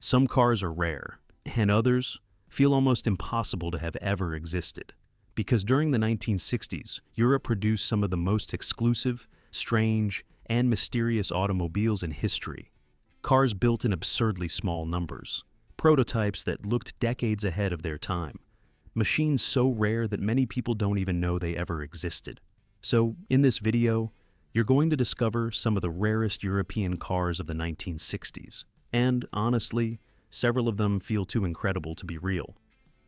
Some cars are rare, and others feel almost impossible to have ever existed. Because during the 1960s, Europe produced some of the most exclusive, strange, and mysterious automobiles in history. Cars built in absurdly small numbers, prototypes that looked decades ahead of their time, machines so rare that many people don't even know they ever existed. So, in this video, you're going to discover some of the rarest European cars of the 1960s. And, honestly, several of them feel too incredible to be real.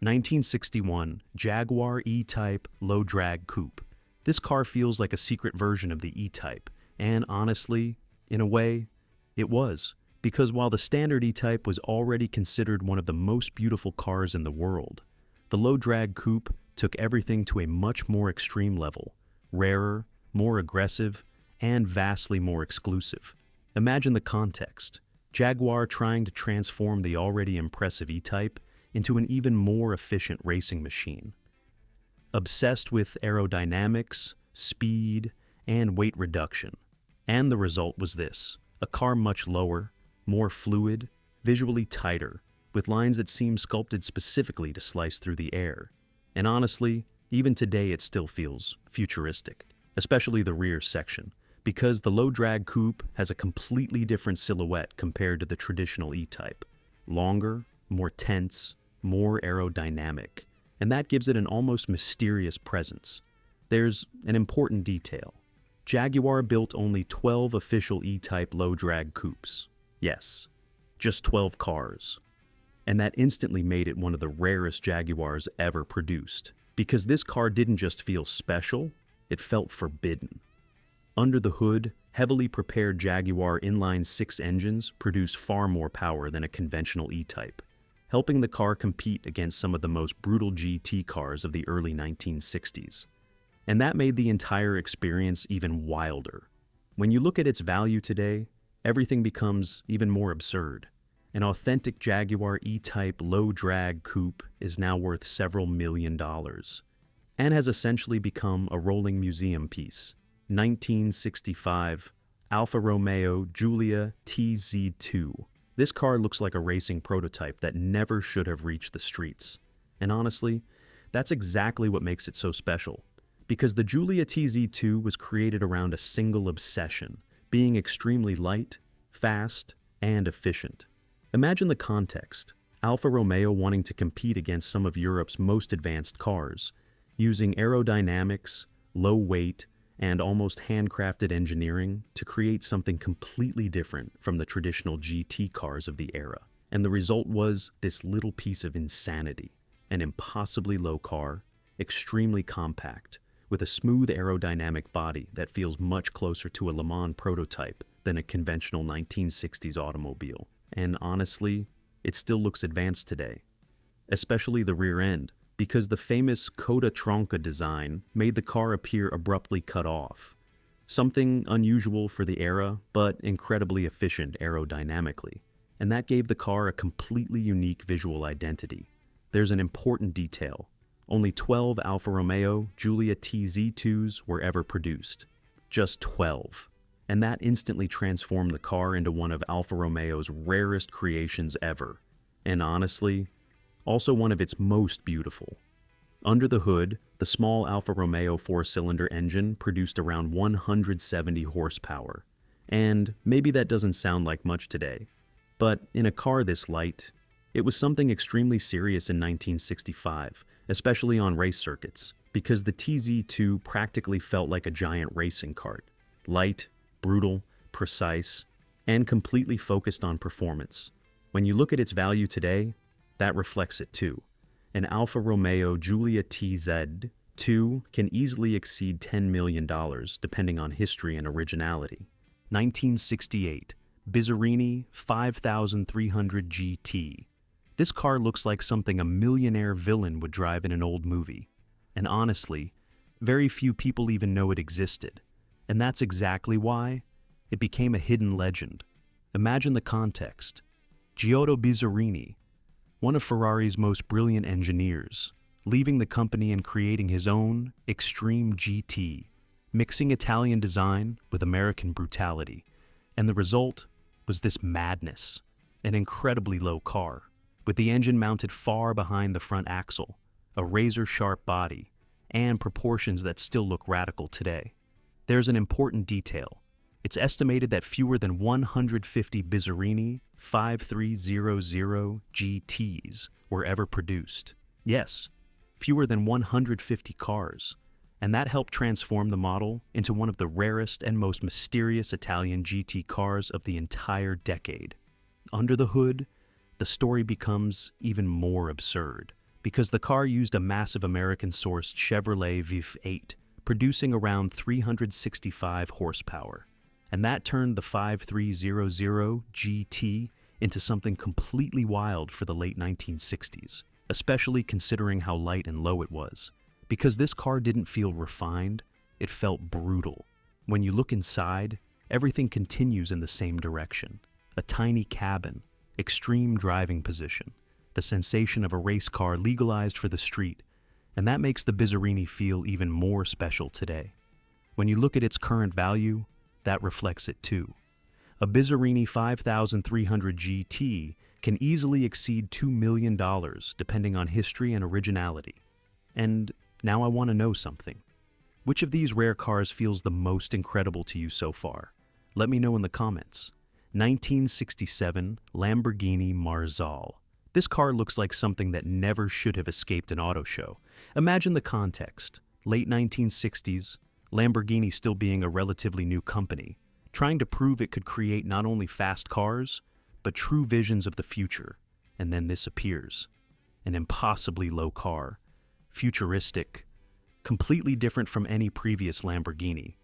1961 Jaguar E-Type low-drag coupe. This car feels like a secret version of the E-Type, and honestly, in a way, it was. Because while the standard E-Type was already considered one of the most beautiful cars in the world, the low-drag coupe took everything to a much more extreme level, rarer, more aggressive, and vastly more exclusive. Imagine the context. Jaguar trying to transform the already impressive E-Type into an even more efficient racing machine. Obsessed with aerodynamics, speed, and weight reduction. And the result was this: a car much lower, more fluid, visually tighter, with lines that seem sculpted specifically to slice through the air. And honestly, even today it still feels futuristic, especially the rear section, because the low-drag coupe has a completely different silhouette compared to the traditional E-Type. Longer, more tense, more aerodynamic, and that gives it an almost mysterious presence. There's an important detail. Jaguar built only 12 official E-Type low-drag coupes. Yes, just 12 cars. And that instantly made it one of the rarest Jaguars ever produced, because this car didn't just feel special, it felt forbidden. Under the hood, heavily prepared Jaguar inline-six engines produced far more power than a conventional E-Type, helping the car compete against some of the most brutal GT cars of the early 1960s. And that made the entire experience even wilder. When you look at its value today, everything becomes even more absurd. An authentic Jaguar E-Type low-drag coupe is now worth several $1 million, and has essentially become a rolling museum piece. 1965 Alfa Romeo Giulia TZ2. This car looks like a racing prototype that never should have reached the streets. And honestly, that's exactly what makes it so special. Because the Giulia TZ2 was created around a single obsession: being extremely light, fast, and efficient. Imagine the context. Alfa Romeo wanting to compete against some of Europe's most advanced cars, using aerodynamics, low weight, and almost handcrafted engineering to create something completely different from the traditional GT cars of the era. And the result was this little piece of insanity: an impossibly low car, extremely compact, with a smooth aerodynamic body that feels much closer to a Le Mans prototype than a conventional 1960s automobile. And honestly, it still looks advanced today, especially the rear end, because the famous Coda Tronca design made the car appear abruptly cut off. Something unusual for the era, but incredibly efficient aerodynamically. And that gave the car a completely unique visual identity. There's an important detail. Only 12 Alfa Romeo Giulia TZ2s were ever produced. Just 12. And that instantly transformed the car into one of Alfa Romeo's rarest creations ever. And honestly, also one of its most beautiful. Under the hood, the small Alfa Romeo four-cylinder engine produced around 170 horsepower. And maybe that doesn't sound like much today, but in a car this light, it was something extremely serious in 1965, especially on race circuits, because the TZ2 practically felt like a giant racing kart. Light, brutal, precise, and completely focused on performance. When you look at its value today, that reflects it too. An Alfa Romeo Giulia TZ2 can easily exceed $10 million, depending on history and originality. 1968 Bizzarrini 5300 GT. This car looks like something a millionaire villain would drive in an old movie. And honestly, very few people even know it existed. And that's exactly why it became a hidden legend. Imagine the context. Giotto Bizzarrini, one of Ferrari's most brilliant engineers, leaving the company and creating his own Extreme GT, mixing Italian design with American brutality. And the result was this madness. an incredibly low car, with the engine mounted far behind the front axle, a razor-sharp body, and proportions that still look radical today. There's an important detail. It's estimated that fewer than 150 Bizzarrini 5300 GTs were ever produced. Yes, fewer than 150 cars, and that helped transform the model into one of the rarest and most mysterious Italian GT cars of the entire decade. Under the hood, the story becomes even more absurd, because the car used a massive American-sourced Chevrolet VIF 8, producing around 365 horsepower, and that turned the 5300 GT into something completely wild for the late 1960s, especially considering how light and low it was. Because this car didn't feel refined, it felt brutal. When you look inside, everything continues in the same direction. A tiny cabin, extreme driving position, the sensation of a race car legalized for the street, and that makes the Bizzarrini feel even more special today. When you look at its current value, that reflects it too. A Bizzarrini 5300 GT can easily exceed $2 million depending on history and originality. And now I want to know something. Which of these rare cars feels the most incredible to you so far? Let me know in the comments. 1967 Lamborghini Marzal. This car looks like something that never should have escaped an auto show. Imagine the context. Late 1960s, Lamborghini still being a relatively new company, trying to prove it could create not only fast cars, but true visions of the future. And then this appears. An impossibly low car, futuristic, completely different from any previous Lamborghini,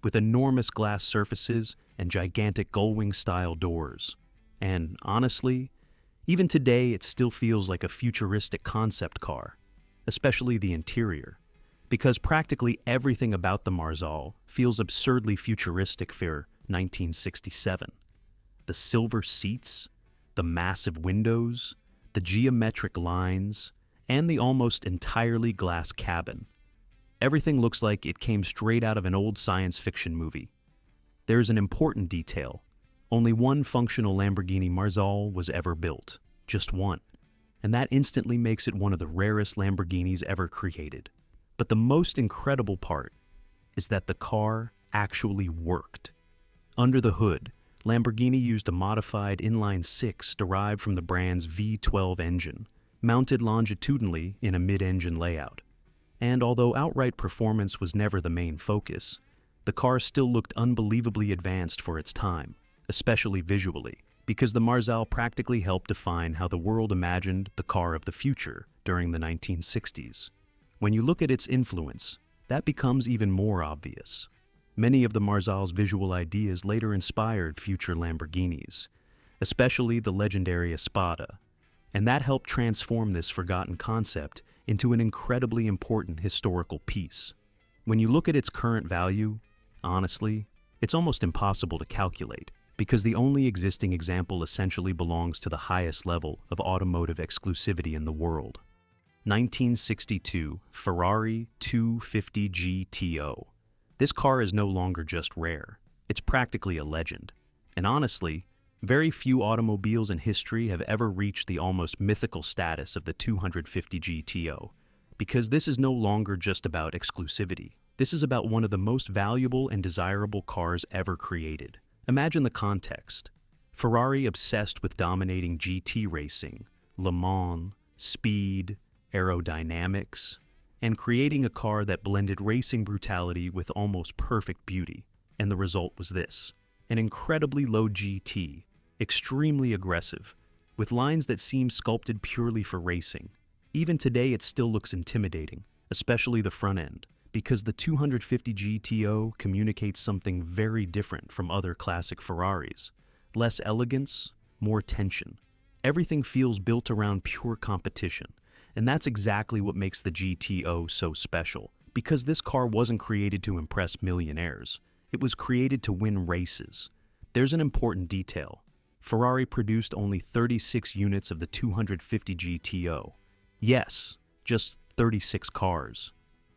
with enormous glass surfaces and gigantic gullwing-style doors. And honestly, even today it still feels like a futuristic concept car, especially the interior, because practically everything about the Marzal feels absurdly futuristic for 1967. The silver seats, the massive windows, the geometric lines, and the almost entirely glass cabin. Everything looks like it came straight out of an old science fiction movie. There's an important detail. Only one functional Lamborghini Marzal was ever built. Just one. And that instantly makes it one of the rarest Lamborghinis ever created. But the most incredible part is that the car actually worked. Under the hood, Lamborghini used a modified inline-six derived from the brand's V12 engine, mounted longitudinally in a mid-engine layout. And although outright performance was never the main focus, the car still looked unbelievably advanced for its time, especially visually, because the Marzal practically helped define how the world imagined the car of the future during the 1960s. When you look at its influence, that becomes even more obvious. Many of the Marzal's visual ideas later inspired future Lamborghinis, especially the legendary Espada, and that helped transform this forgotten concept into an incredibly important historical piece. When you look at its current value, honestly, it's almost impossible to calculate, because the only existing example essentially belongs to the highest level of automotive exclusivity in the world. 1962 Ferrari 250 GTO. This car is no longer just rare, it's practically a legend. And honestly, very few automobiles in history have ever reached the almost mythical status of the 250 GTO, because this is no longer just about exclusivity. This is about one of the most valuable and desirable cars ever created. Imagine the context. Ferrari obsessed with dominating GT racing, Le Mans, speed, aerodynamics, and creating a car that blended racing brutality with almost perfect beauty. And the result was this: an incredibly low GT, extremely aggressive, with lines that seem sculpted purely for racing. Even today it still looks intimidating, especially the front end, because the 250 GTO communicates something very different from other classic Ferraris. Less elegance, more tension. Everything feels built around pure competition, and that's exactly what makes the GTO so special, because this car wasn't created to impress millionaires. It was created to win races. There's an important detail. Ferrari produced only 36 units of the 250 GTO. Yes, just 36 cars.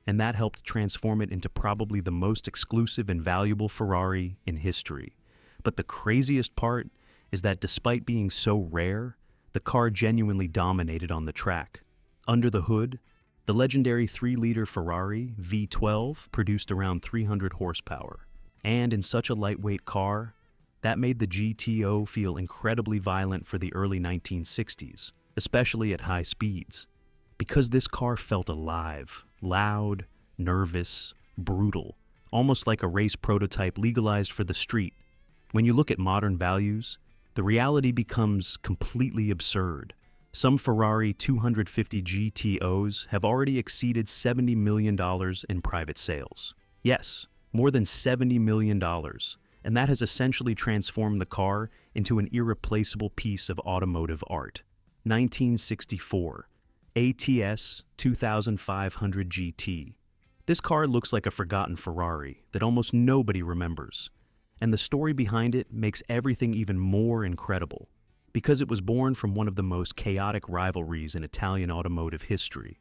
And that helped transform it into probably the most exclusive and valuable Ferrari in history. But the craziest part is that despite being so rare, the car genuinely dominated on the track. Under the hood, the legendary 3-liter Ferrari V12 produced around 300 horsepower. And in such a lightweight car, that made the GTO feel incredibly violent for the early 1960s, especially at high speeds. Because this car felt alive, loud, nervous, brutal, almost like a race prototype legalized for the street. When you look at modern values, the reality becomes completely absurd. Some Ferrari 250 GTOs have already exceeded $70 million in private sales. Yes, more than $70 million, and that has essentially transformed the car into an irreplaceable piece of automotive art. 1964, ATS 2500 GT. This car looks like a forgotten Ferrari that almost nobody remembers, and the story behind it makes everything even more incredible, because it was born from one of the most chaotic rivalries in Italian automotive history.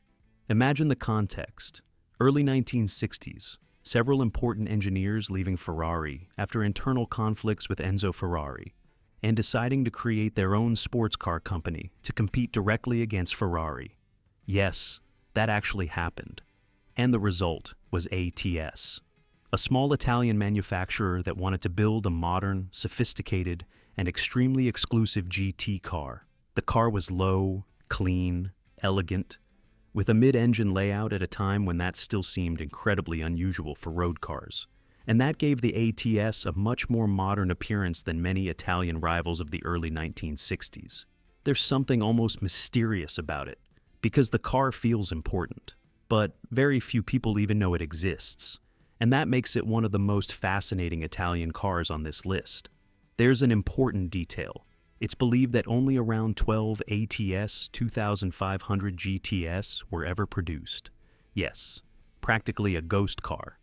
Imagine the context. Early 1960s, several important engineers leaving Ferrari after internal conflicts with Enzo Ferrari, and deciding to create their own sports car company to compete directly against Ferrari. Yes, that actually happened. And the result was ATS, a small Italian manufacturer that wanted to build a modern, sophisticated, and extremely exclusive GT car. The car was low, clean, elegant, with a mid-engine layout at a time when that still seemed incredibly unusual for road cars. And that gave the ATS a much more modern appearance than many Italian rivals of the early 1960s. There's something almost mysterious about it, because the car feels important, but very few people even know it exists, and that makes it one of the most fascinating Italian cars on this list. There's an important detail. It's believed that only around 12 ATS 2500 GTS were ever produced. Yes, practically a ghost car.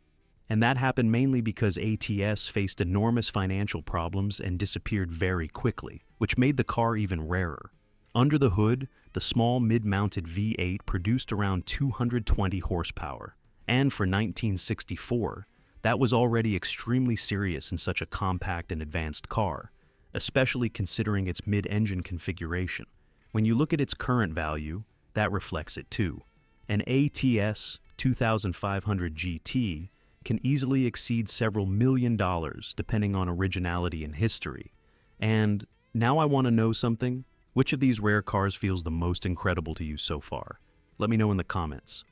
And that happened mainly because ATS faced enormous financial problems and disappeared very quickly, which made the car even rarer. Under the hood, the small mid-mounted V8 produced around 220 horsepower, and for 1964, that was already extremely serious in such a compact and advanced car, especially considering its mid-engine configuration. When you look at its current value, that reflects it too. An ATS 2500 GT can easily exceed several $1 million depending on originality and history. And now I want to know something. Which of these rare cars feels the most incredible to you so far? Let me know in the comments.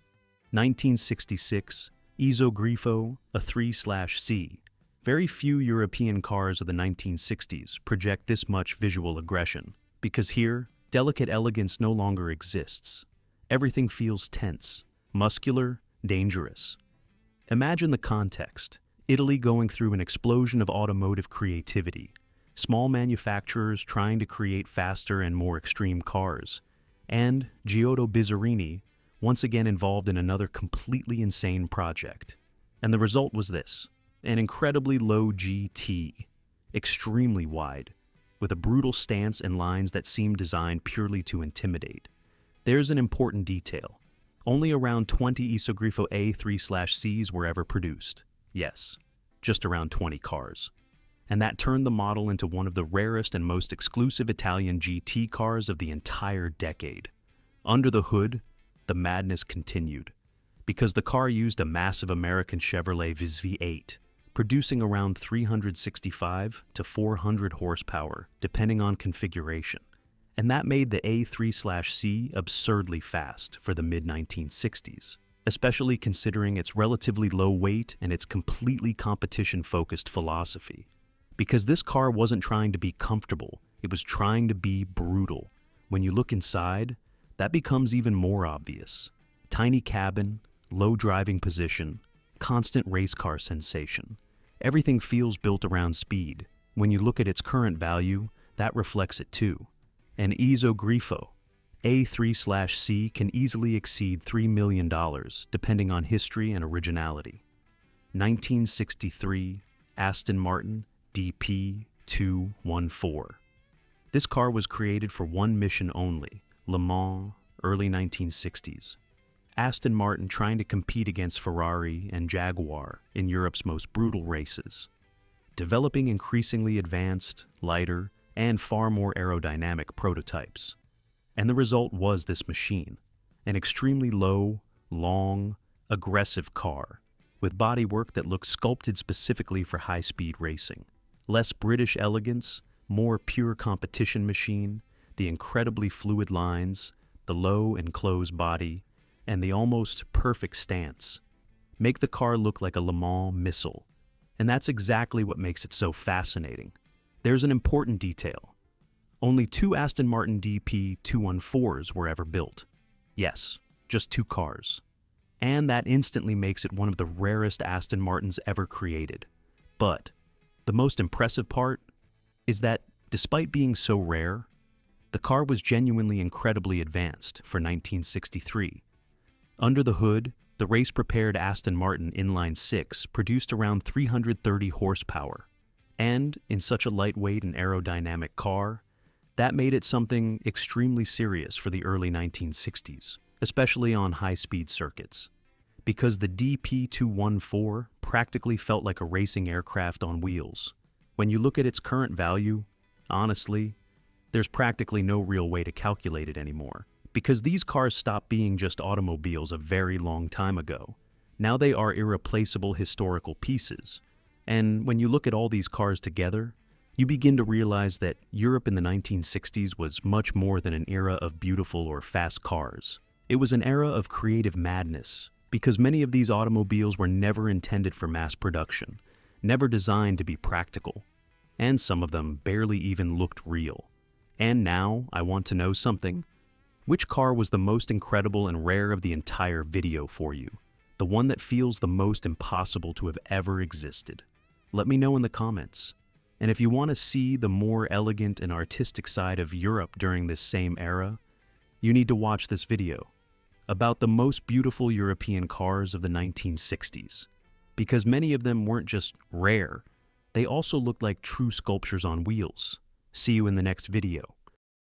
1966, Iso Grifo A3/C. Very few European cars of the 1960s project this much visual aggression, because here, delicate elegance no longer exists. Everything feels tense, muscular, dangerous. Imagine the context. Italy going through an explosion of automotive creativity. Small manufacturers trying to create faster and more extreme cars. And Giulia Bizzarrini once again involved in another completely insane project. And the result was this. An incredibly low GT. Extremely wide. With a brutal stance and lines that seem designed purely to intimidate. There's an important detail. Only around 20 Iso Grifo A3/Cs were ever produced. Yes, just around 20 cars. And that turned the model into one of the rarest and most exclusive Italian GT cars of the entire decade. Under the hood, the madness continued, because the car used a massive American Chevrolet V8, producing around 365 to 400 horsepower, depending on configuration. And that made the A3/C absurdly fast for the mid-1960s, especially considering its relatively low weight and its completely competition-focused philosophy. Because this car wasn't trying to be comfortable, it was trying to be brutal. When you look inside, that becomes even more obvious. Tiny cabin, low driving position, constant race car sensation. Everything feels built around speed. When you look at its current value, that reflects it too. An Iso Grifo A3/C can easily exceed $3 million, depending on history and originality. 1963 Aston Martin DP214. This car was created for one mission only, Le Mans, early 1960s. Aston Martin trying to compete against Ferrari and Jaguar in Europe's most brutal races. Developing increasingly advanced, lighter, and far more aerodynamic prototypes. And the result was this machine, an extremely low, long, aggressive car, with bodywork that looked sculpted specifically for high-speed racing. Less British elegance, more pure competition machine, the incredibly fluid lines, the low enclosed body, and the almost perfect stance make the car look like a Le Mans missile. And that's exactly what makes it so fascinating. There's an important detail. Only 2 Aston Martin DP214s were ever built. Yes, just 2 cars. And that instantly makes it one of the rarest Aston Martins ever created. But the most impressive part is that, despite being so rare, the car was genuinely incredibly advanced for 1963. Under the hood, the race-prepared Aston Martin Inline 6 produced around 330 horsepower. And, in such a lightweight and aerodynamic car, that made it something extremely serious for the early 1960s, especially on high-speed circuits. Because the DP214 practically felt like a racing aircraft on wheels. When you look at its current value, honestly, there's practically no real way to calculate it anymore. Because these cars stopped being just automobiles a very long time ago. Now they are irreplaceable historical pieces. And when you look at all these cars together, you begin to realize that Europe in the 1960s was much more than an era of beautiful or fast cars. It was an era of creative madness, because many of these automobiles were never intended for mass production, never designed to be practical, and some of them barely even looked real. And now, I want to know something. Which car was the most incredible and rare of the entire video for you? The one that feels the most impossible to have ever existed? Let me know in the comments. And if you want to see the more elegant and artistic side of Europe during this same era, you need to watch this video about the most beautiful European cars of the 1960s. Because many of them weren't just rare, they also looked like true sculptures on wheels. See you in the next video.